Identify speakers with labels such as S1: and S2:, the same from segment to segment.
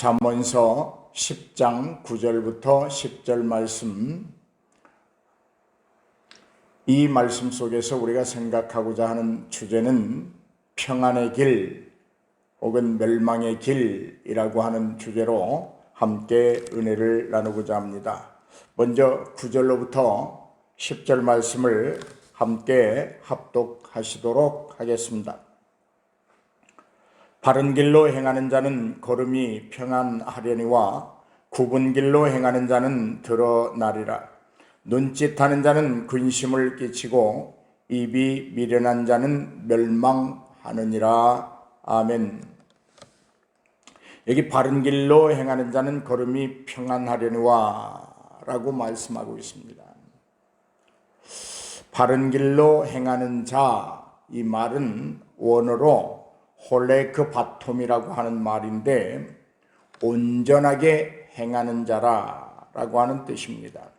S1: 잠언서 10장 9절부터 10절 말씀, 이 말씀 속에서 우리가 생각하고자 하는 주제는 평안의 길 혹은 멸망의 길이라고 하는 주제로 함께 은혜를 나누고자 합니다. 먼저 9절로부터 10절 말씀을 함께 합독하시도록 하겠습니다. 바른 길로 행하는 자는 걸음이 평안하려니와 굽은 길로 행하는 자는 드러나리라. 눈짓하는 자는 근심을 끼치고 입이 미련한 자는 멸망하느니라. 아멘. 여기 바른 길로 행하는 자는 걸음이 평안하려니와 라고 말씀하고 있습니다. 바른 길로 행하는 자, 이 말은 원어로 홀레크 바톰이라고 하는 말인데 온전하게 행하는 자라고 하는 뜻입니다.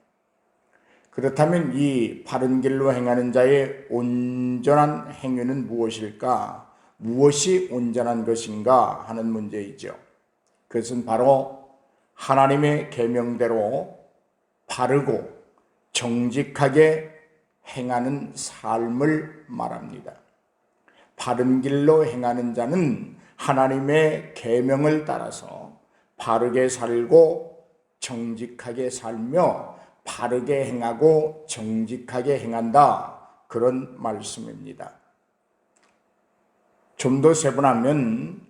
S1: 그렇다면 이 바른 길로 행하는 자의 온전한 행위는 무엇일까? 무엇이 온전한 것인가 하는 문제이죠. 그것은 바로 하나님의 계명대로 바르고 정직하게 행하는 삶을 말합니다. 바른 길로 행하는 자는 하나님의 계명을 따라서 바르게 살고 정직하게 살며 바르게 행하고 정직하게 행한다, 그런 말씀입니다. 좀 더 세분하면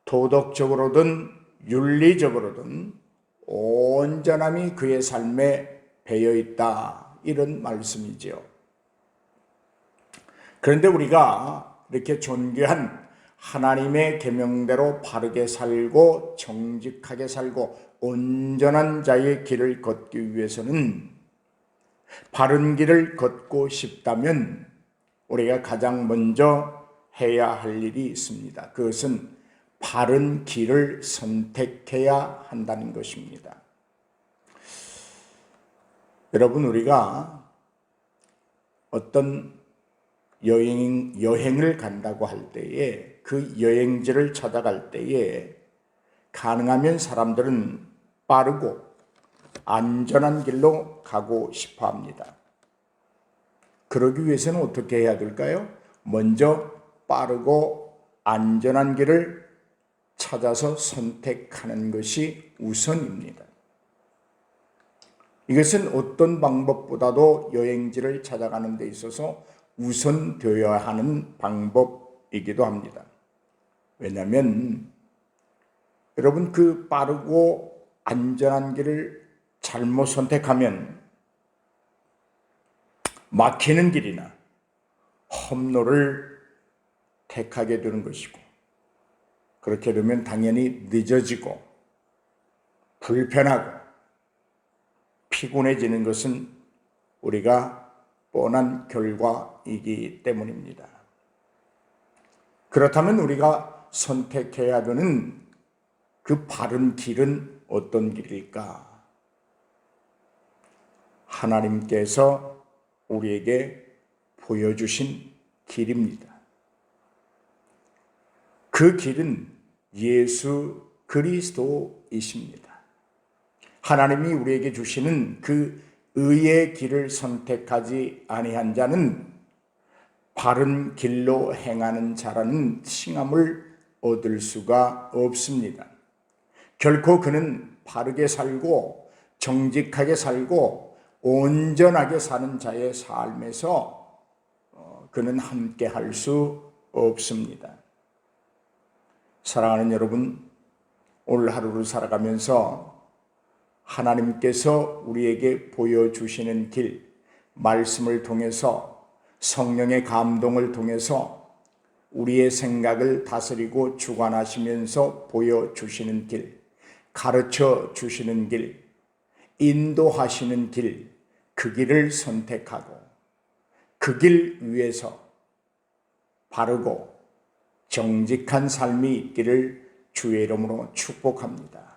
S1: 도덕적으로든 윤리적으로든 온전함이 그의 삶에 배어 있다, 이런 말씀이지요. 그런데 우리가 이렇게 존귀한 하나님의 계명대로 바르게 살고 정직하게 살고 온전한 자의 길을 걷기 위해서는, 바른 길을 걷고 싶다면 우리가 가장 먼저 해야 할 일이 있습니다. 그것은 바른 길을 선택해야 한다는 것입니다. 여러분, 우리가 어떤 여행을 간다고 할 때에, 그 여행지를 찾아갈 때에 가능하면 사람들은 빠르고 안전한 길로 가고 싶어 합니다. 그러기 위해서는 어떻게 해야 될까요? 먼저 빠르고 안전한 길을 찾아서 선택하는 것이 우선입니다. 이것은 어떤 방법보다도 여행지를 찾아가는 데 있어서 우선되어야 하는 방법이기도 합니다. 왜냐하면 여러분, 그 빠르고 안전한 길을 잘못 선택하면 막히는 길이나 험로를 택하게 되는 것이고, 그렇게 되면 당연히 늦어지고 불편하고 피곤해지는 것은 우리가 뻔한 결과이기 때문입니다. 그렇다면 우리가 선택해야 되는 그 바른 길은 어떤 길일까? 하나님께서 우리에게 보여주신 길입니다. 그 길은 예수 그리스도이십니다. 하나님이 우리에게 주시는 그 의의 길을 선택하지 아니한 자는 바른 길로 행하는 자라는 칭함을 얻을 수가 없습니다. 결코 그는 바르게 살고 정직하게 살고 온전하게 사는 자의 삶에서 그는 함께 할 수 없습니다. 사랑하는 여러분, 오늘 하루를 살아가면서 하나님께서 우리에게 보여주시는 길, 말씀을 통해서, 성령의 감동을 통해서 우리의 생각을 다스리고 주관하시면서 보여주시는 길, 가르쳐 주시는 길, 인도하시는 길, 그 길을 선택하고 그 길 위에서 바르고 정직한 삶이 있기를 주의 이름으로 축복합니다.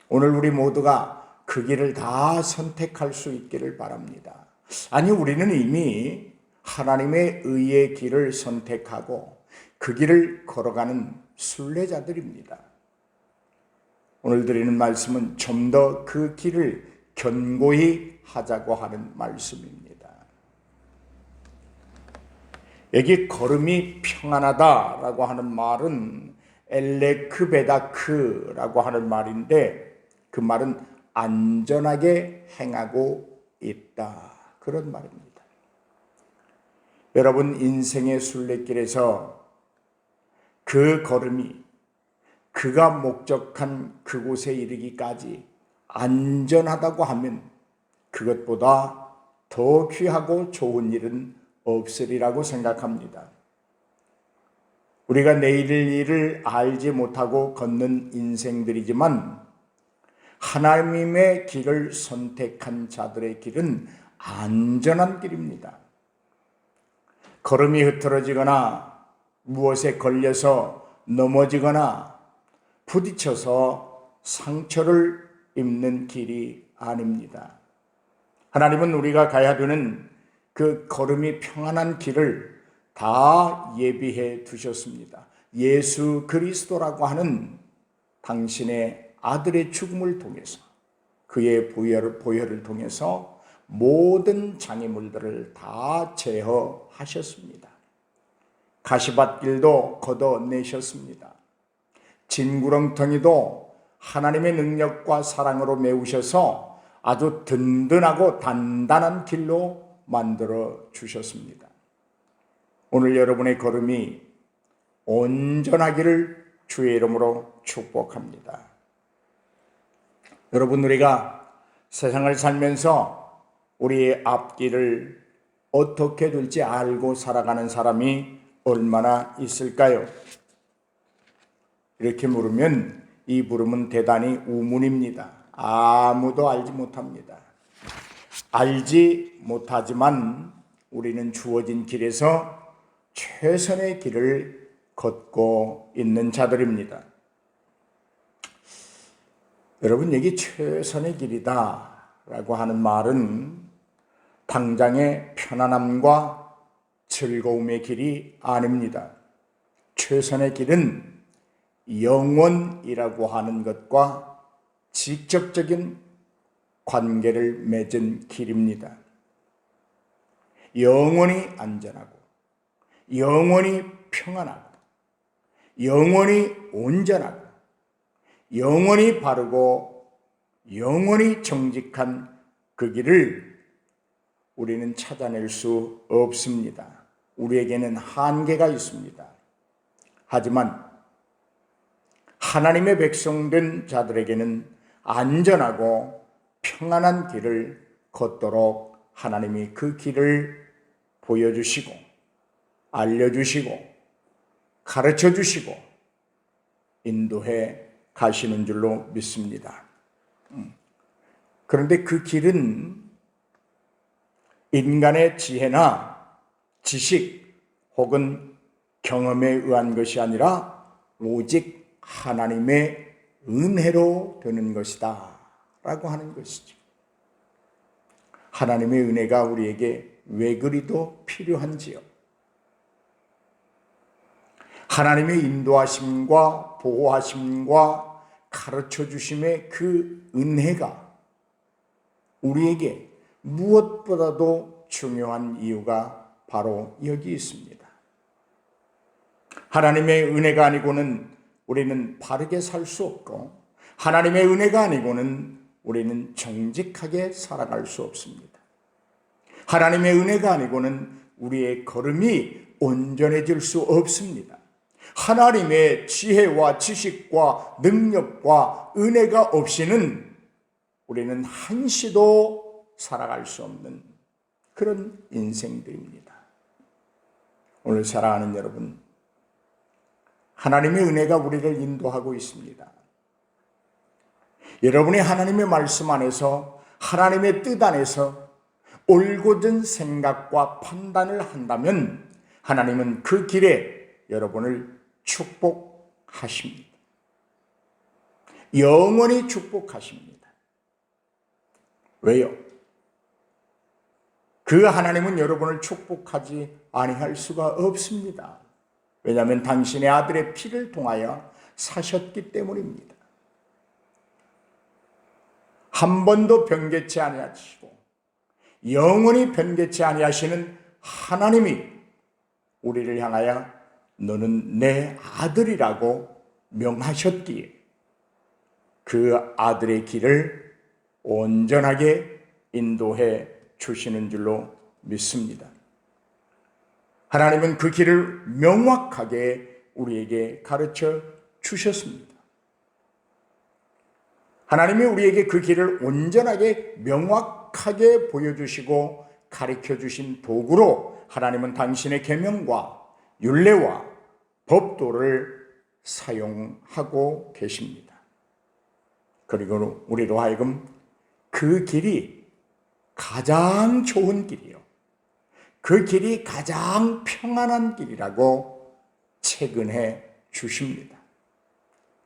S1: 오늘 우리 모두가 그 길을 다 선택할 수 있기를 바랍니다. 아니, 우리는 이미 하나님의 의의 길을 선택하고 그 길을 걸어가는 순례자들입니다. 오늘 드리는 말씀은 좀 더 그 길을 견고히 하자고 하는 말씀입니다. 여기 걸음이 평안하다라고 하는 말은 엘레크베다크라고 하는 말인데, 그 말은 안전하게 행하고 있다, 그런 말입니다. 여러분, 인생의 순례길에서 그 걸음이 그가 목적한 그곳에 이르기까지 안전하다고 하면 그것보다 더 귀하고 좋은 일은 없으리라고 생각합니다. 우리가 내일 일을 알지 못하고 걷는 인생들이지만 하나님의 길을 선택한 자들의 길은 안전한 길입니다. 걸음이 흐트러지거나 무엇에 걸려서 넘어지거나 부딪혀서 상처를 입는 길이 아닙니다. 하나님은 우리가 가야 되는 그 걸음이 평안한 길을 다 예비해 두셨습니다. 예수 그리스도라고 하는 당신의 아들의 죽음을 통해서, 그의 보혈을 통해서 모든 장애물들을 다 제어하셨습니다. 가시밭길도 걷어내셨습니다. 진구렁텅이도 하나님의 능력과 사랑으로 메우셔서 아주 든든하고 단단한 길로 만들어 주셨습니다. 오늘 여러분의 걸음이 온전하기를 주의 이름으로 축복합니다. 여러분, 우리가 세상을 살면서 우리의 앞길을 어떻게 될지 알고 살아가는 사람이 얼마나 있을까요? 이렇게 물으면 이 물음은 대단히 우문입니다. 아무도 알지 못합니다. 알지 못하지만 우리는 주어진 길에서 최선의 길을 걷고 있는 자들입니다. 여러분, 여기 최선의 길이다 라고 하는 말은 당장의 편안함과 즐거움의 길이 아닙니다. 최선의 길은 영원이라고 하는 것과 직접적인 관계를 맺은 길입니다. 영원히 안전하고, 영원히 평안하고, 영원히 온전하고, 영원히 바르고, 영원히 정직한 그 길을 우리는 찾아낼 수 없습니다. 우리에게는 한계가 있습니다. 하지만 하나님의 백성된 자들에게는 안전하고 평안한 길을 걷도록 하나님이 그 길을 보여주시고 알려주시고 가르쳐주시고 인도해 가시는 줄로 믿습니다. 그런데 그 길은 인간의 지혜나 지식 혹은 경험에 의한 것이 아니라 오직 하나님의 은혜로 되는 것이다 라고 하는 것이죠. 하나님의 은혜가 우리에게 왜 그리도 필요한지요? 하나님의 인도하심과 보호하심과 가르쳐주심의 그 은혜가 우리에게 무엇보다도 중요한 이유가 바로 여기 있습니다. 하나님의 은혜가 아니고는 우리는 바르게 살 수 없고, 하나님의 은혜가 아니고는 우리는 정직하게 살아갈 수 없습니다. 하나님의 은혜가 아니고는 우리의 걸음이 온전해질 수 없습니다. 하나님의 지혜와 지식과 능력과 은혜가 없이는 우리는 한시도 살아갈 수 없는 그런 인생들입니다. 오늘 사랑하는 여러분, 하나님의 은혜가 우리를 인도하고 있습니다. 여러분이 하나님의 말씀 안에서, 하나님의 뜻 안에서 올곧은 생각과 판단을 한다면 하나님은 그 길에 여러분을 축복하십니다. 영원히 축복하십니다. 왜요? 그 하나님은 여러분을 축복하지 아니할 수가 없습니다. 왜냐하면 당신의 아들의 피를 통하여 사셨기 때문입니다. 한 번도 변개치 아니하시고 영원히 변개치 아니하시는 하나님이 우리를 향하여 너는 내 아들이라고 명하셨기에 그 아들의 길을 온전하게 인도해 주시는 줄로 믿습니다. 하나님은 그 길을 명확하게 우리에게 가르쳐 주셨습니다. 하나님이 우리에게 그 길을 온전하게 명확하게 보여주시고 가르쳐 주신 도구로 하나님은 당신의 계명과 율례와 법도를 사용하고 계십니다. 그리고 우리로 하여금 그 길이 가장 좋은 길이요, 그 길이 가장 평안한 길이라고 체근해 주십니다.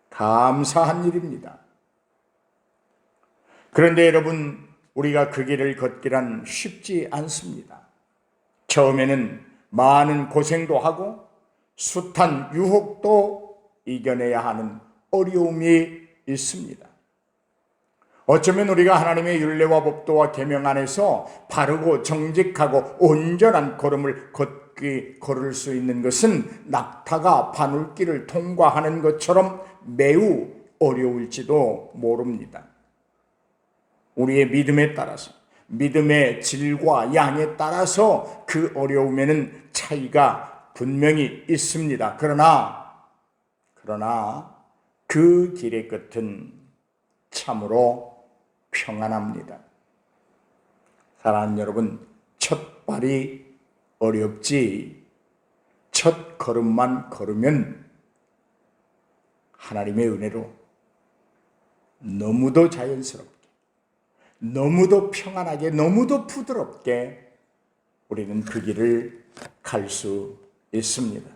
S1: 감사한 일입니다. 그런데 여러분, 우리가 그 길을 걷기란 쉽지 않습니다. 처음에는 많은 고생도 하고 숱한 유혹도 이겨내야 하는 어려움이 있습니다. 어쩌면 우리가 하나님의 율례와 법도와 계명 안에서 바르고 정직하고 온전한 걸음을 걸을 수 있는 것은 낙타가 바늘길을 통과하는 것처럼 매우 어려울지도 모릅니다. 우리의 믿음에 따라서, 믿음의 질과 양에 따라서 그 어려움에는 차이가 분명히 있습니다. 그러나 그 길의 끝은 참으로 평안합니다. 사랑하는 여러분, 첫 발이 어렵지 첫 걸음만 걸으면 하나님의 은혜로 너무도 자연스럽게, 너무도 평안하게, 너무도 부드럽게 우리는 그 길을 갈 수 있습니다.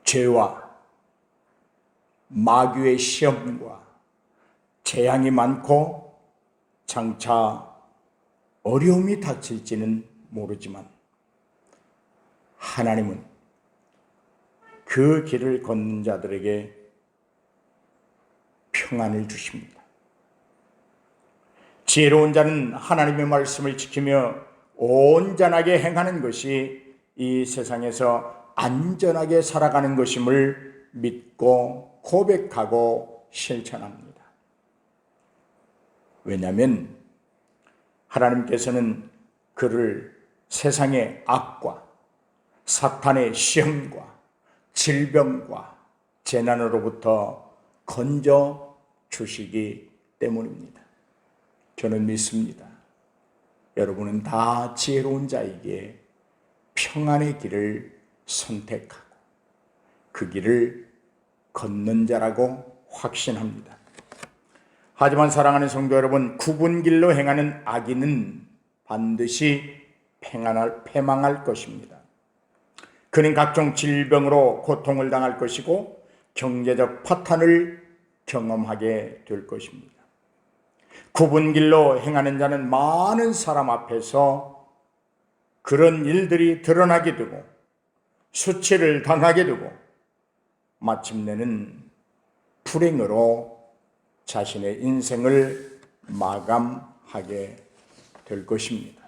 S1: 죄와 마귀의 시험과 재앙이 많고 장차 어려움이 닥칠지는 모르지만 하나님은 그 길을 걷는 자들에게 평안을 주십니다. 지혜로운 자는 하나님의 말씀을 지키며 온전하게 행하는 것이 이 세상에서 안전하게 살아가는 것임을 믿고 고백하고 실천합니다. 왜냐하면 하나님께서는 그를 세상의 악과 사탄의 시험과 질병과 재난으로부터 건져 주시기 때문입니다. 저는 믿습니다. 여러분은 다 지혜로운 자에게 평안의 길을 선택하고 그 길을 걷는 자라고 확신합니다. 하지만 사랑하는 성도 여러분, 굽은 길로 행하는 악인은 반드시 패망할 것입니다. 그는 각종 질병으로 고통을 당할 것이고 경제적 파탄을 경험하게 될 것입니다. 굽은 길로 행하는 자는 많은 사람 앞에서 그런 일들이 드러나게 되고 수치를 당하게 되고 마침내는 불행으로 자신의 인생을 마감하게 될 것입니다.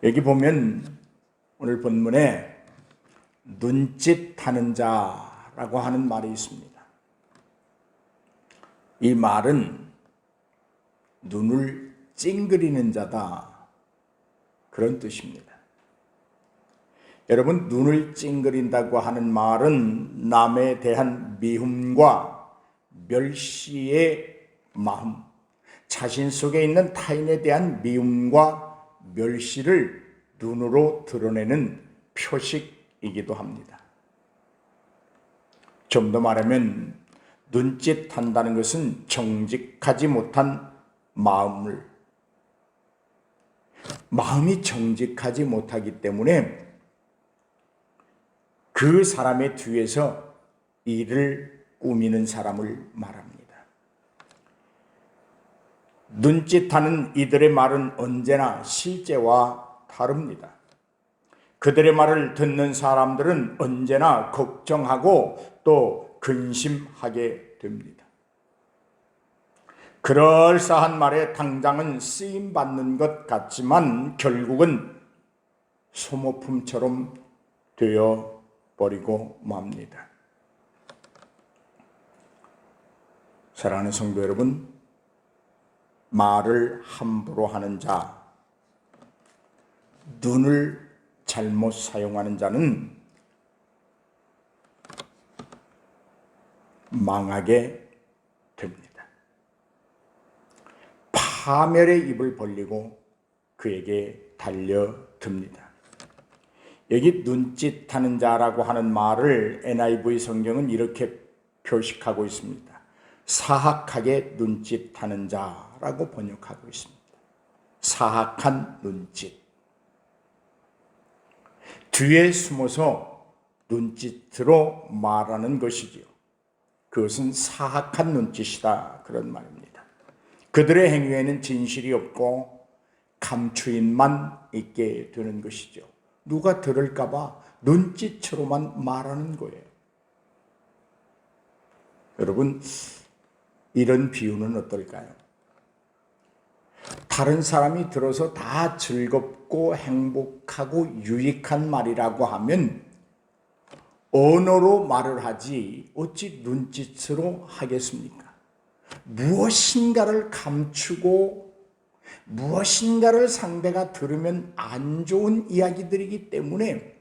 S1: 여기 보면 오늘 본문에 눈짓하는 자라고 하는 말이 있습니다. 이 말은 눈을 찡그리는 자다, 그런 뜻입니다. 여러분, 눈을 찡그린다고 하는 말은 남에 대한 미움과 멸시의 마음, 자신 속에 있는 타인에 대한 미움과 멸시를 눈으로 드러내는 표식이기도 합니다. 좀 더 말하면 눈짓한다는 것은 정직하지 못한 마음이 정직하지 못하기 때문에 그 사람의 뒤에서 일을 꾸미는 사람을 말합니다. 눈짓하는 이들의 말은 언제나 실제와 다릅니다. 그들의 말을 듣는 사람들은 언제나 걱정하고 또 근심하게 됩니다. 그럴싸한 말에 당장은 쓰임받는 것 같지만 결국은 소모품처럼 되어버리고 맙니다. 사랑하는 성도 여러분, 말을 함부로 하는 자, 눈을 잘못 사용하는 자는 망하게 됩니다. 파멸의 입을 벌리고 그에게 달려듭니다. 여기 눈짓하는 자라고 하는 말을 NIV 성경은 이렇게 표식하고 있습니다. 사악하게 눈짓하는 자라고 번역하고 있습니다. 사악한 눈짓. 뒤에 숨어서 눈짓으로 말하는 것이지요. 그것은 사악한 눈짓이다, 그런 말입니다. 그들의 행위에는 진실이 없고 감추인만 있게 되는 것이죠. 누가 들을까 봐 눈짓으로만 말하는 거예요. 여러분, 이런 비유는 어떨까요? 다른 사람이 들어서 다 즐겁고 행복하고 유익한 말이라고 하면 언어로 말을 하지 어찌 눈짓으로 하겠습니까? 무엇인가를 감추고 무엇인가를 상대가 들으면 안 좋은 이야기들이기 때문에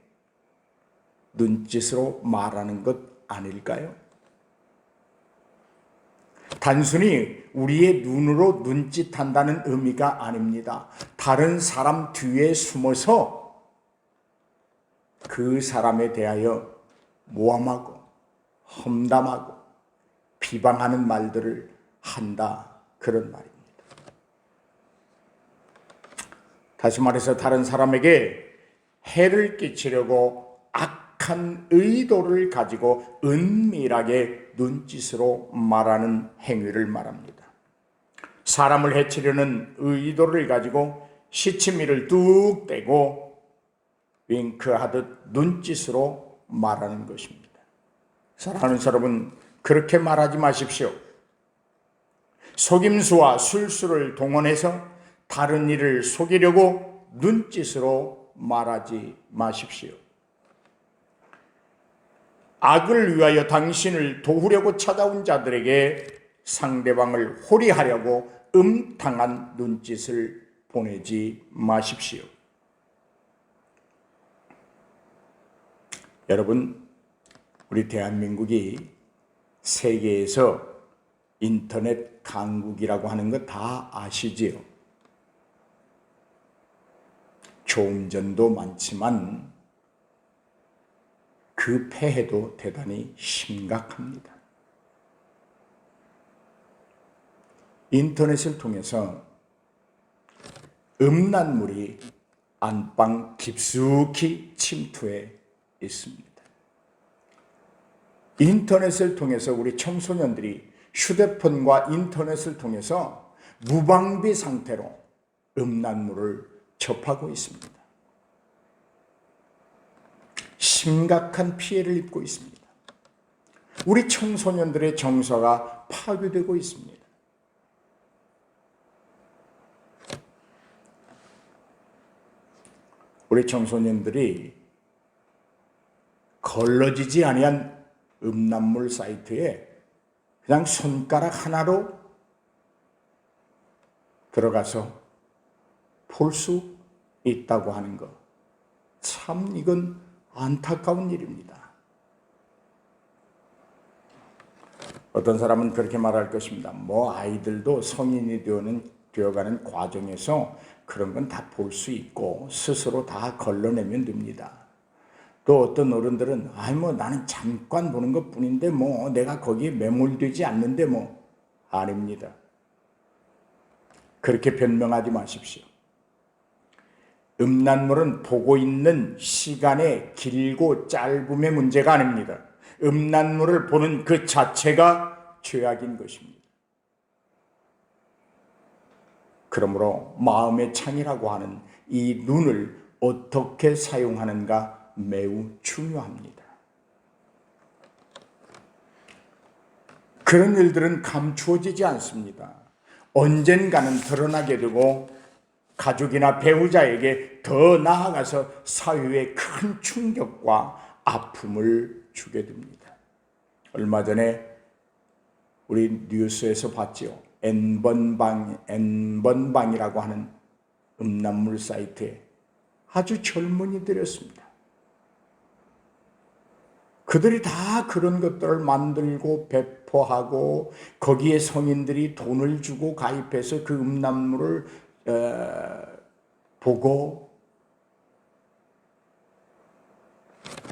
S1: 눈짓으로 말하는 것 아닐까요? 단순히 우리의 눈으로 눈짓한다는 의미가 아닙니다. 다른 사람 뒤에 숨어서 그 사람에 대하여 모함하고 험담하고 비방하는 말들을 한다, 그런 말입니다. 다시 말해서 다른 사람에게 해를 끼치려고 악한 의도를 가지고 은밀하게 눈짓으로 말하는 행위를 말합니다. 사람을 해치려는 의도를 가지고 시치미를 뚝 떼고 윙크하듯 눈짓으로 말하는 것입니다. 사랑하는 여러분, 그렇게 말하지 마십시오. 속임수와 술수를 동원해서 다른 이를 속이려고 눈짓으로 말하지 마십시오. 악을 위하여 당신을 도우려고 찾아온 자들에게 상대방을 호리하려고 음탕한 눈짓을 보내지 마십시오. 여러분, 우리 대한민국이 세계에서 인터넷 강국이라고 하는 거 다 아시지요? 좋은 점도 많지만 그 폐해도 대단히 심각합니다. 인터넷을 통해서 음란물이 안방 깊숙이 침투해 있습니다. 인터넷을 통해서 우리 청소년들이 휴대폰과 인터넷을 통해서 무방비 상태로 음란물을 접하고 있습니다. 심각한 피해를 입고 있습니다. 우리 청소년들의 정서가 파괴되고 있습니다. 우리 청소년들이 걸러지지 아니한 음란물 사이트에 그냥 손가락 하나로 들어가서 볼 수 있다고 하는 것, 참 이건 안타까운 일입니다. 어떤 사람은 그렇게 말할 것입니다. 뭐 아이들도 성인이 되어가는 과정에서 그런 건 다 볼 수 있고 스스로 다 걸러내면 됩니다. 또 어떤 어른들은 나는 잠깐 보는 것 뿐인데 내가 거기에 매몰되지 않는데 아닙니다. 그렇게 변명하지 마십시오. 음란물은 보고 있는 시간의 길고 짧음의 문제가 아닙니다. 음란물을 보는 그 자체가 죄악인 것입니다. 그러므로 마음의 창이라고 하는 이 눈을 어떻게 사용하는가 매우 중요합니다. 그런 일들은 감추어지지 않습니다. 언젠가는 드러나게 되고 가족이나 배우자에게 더 나아가서 사회에 큰 충격과 아픔을 주게 됩니다. 얼마 전에 우리 뉴스에서 봤죠. N번방이라고 하는 음란물 사이트에 아주 젊은이들이었습니다. 그들이 다 그런 것들을 만들고 배포하고 거기에 성인들이 돈을 주고 가입해서 그 음란물을 보고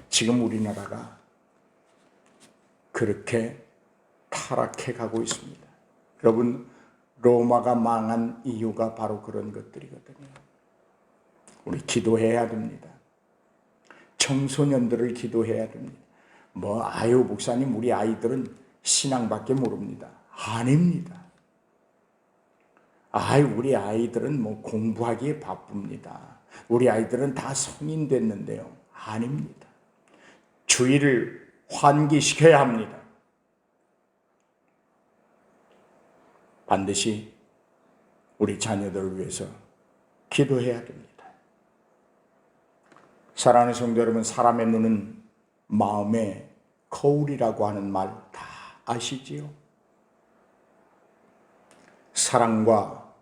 S1: 지금 우리나라가 그렇게 타락해 가고 있습니다. 여러분, 로마가 망한 이유가 바로 그런 것들이거든요. 우리 기도해야 됩니다. 청소년들을 기도해야 됩니다. 아유, 목사님, 우리 아이들은 신앙밖에 모릅니다. 아닙니다. 아유, 우리 아이들은 공부하기에 바쁩니다. 우리 아이들은 다 성인 됐는데요. 아닙니다. 주의를 환기시켜야 합니다. 반드시 우리 자녀들을 위해서 기도해야 됩니다. 사랑하는 성도 여러분, 사람의 눈은 마음의 거울이라고 하는 말 다 아시지요? 사랑과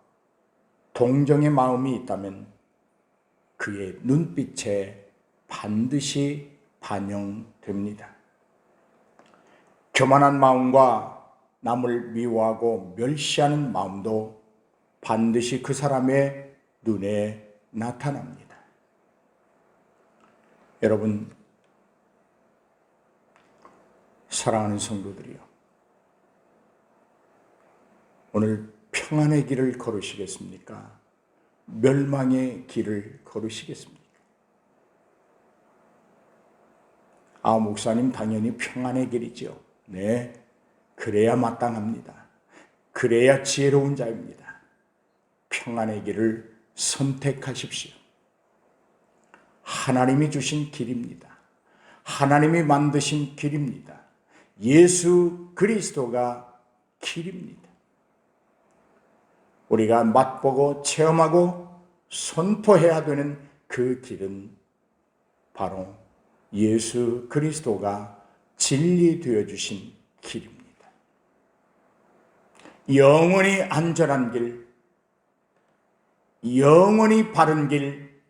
S1: 동정의 마음이 있다면 그의 눈빛에 반드시 반영됩니다. 교만한 마음과 남을 미워하고 멸시하는 마음도 반드시 그 사람의 눈에 나타납니다. 여러분, 사랑하는 성도들이요, 오늘 평안의 길을 걸으시겠습니까? 멸망의 길을 걸으시겠습니까? 목사님, 당연히 평안의 길이죠. 네, 그래야 마땅합니다. 그래야 지혜로운 자입니다. 평안의 길을 선택하십시오. 하나님이 주신 길입니다. 하나님이 만드신 길입니다. 예수 그리스도가 길입니다. 우리가 맛보고 체험하고 선포해야 되는 그 길은 바로 예수 그리스도가 진리 되어 주신 길입니다. 영원히 안전한 길, 영원히 바른 길,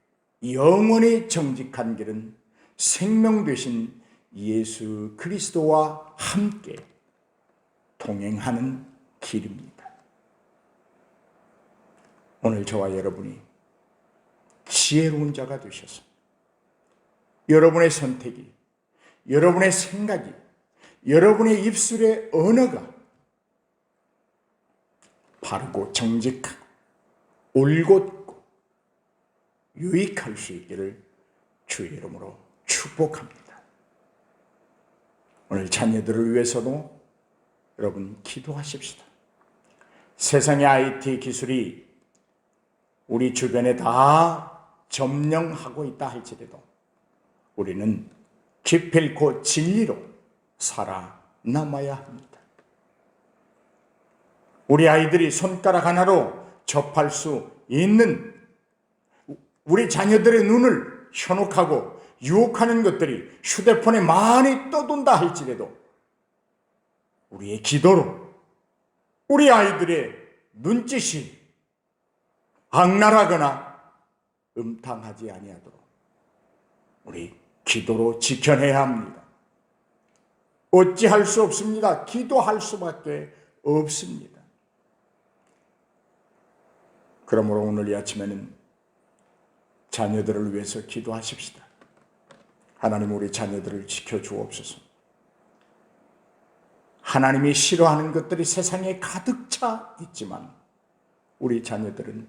S1: 영원히 정직한 길은 생명 되신 예수 그리스도와 함께 동행하는 길입니다. 오늘 저와 여러분이 지혜로운 자가 되셔서 여러분의 선택이, 여러분의 생각이, 여러분의 입술의 언어가 바르고 정직하고 올곧고 유익할 수 있기를 주의 이름으로 축복합니다. 오늘 자녀들을 위해서도 여러분 기도하십시다. 세상의 IT 기술이 우리 주변에 다 점령하고 있다 할지라도 우리는 기필코 진리로 살아남아야 합니다. 우리 아이들이 손가락 하나로 접할 수 있는, 우리 자녀들의 눈을 현혹하고 유혹하는 것들이 휴대폰에 많이 떠돈다 할지라도 우리의 기도로 우리 아이들의 눈짓이 악랄하거나 음탕하지 아니하도록 우리 기도로 지켜내야 합니다. 어찌할 수 없습니다. 기도할 수밖에 없습니다. 그러므로 오늘 이 아침에는 자녀들을 위해서 기도하십시다. 하나님, 우리 자녀들을 지켜주옵소서. 하나님이 싫어하는 것들이 세상에 가득 차 있지만 우리 자녀들은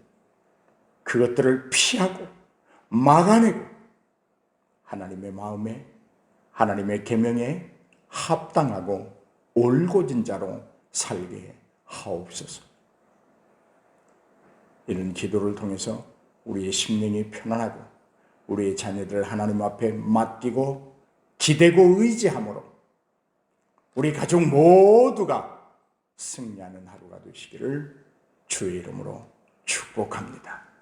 S1: 그것들을 피하고 막아내고 하나님의 마음에, 하나님의 계명에 합당하고 올곧은 자로 살게 하옵소서. 이런 기도를 통해서 우리의 심령이 편안하고 우리의 자녀들 하나님 앞에 맡기고 기대고 의지함으로 우리 가족 모두가 승리하는 하루가 되시기를 주의 이름으로 축복합니다.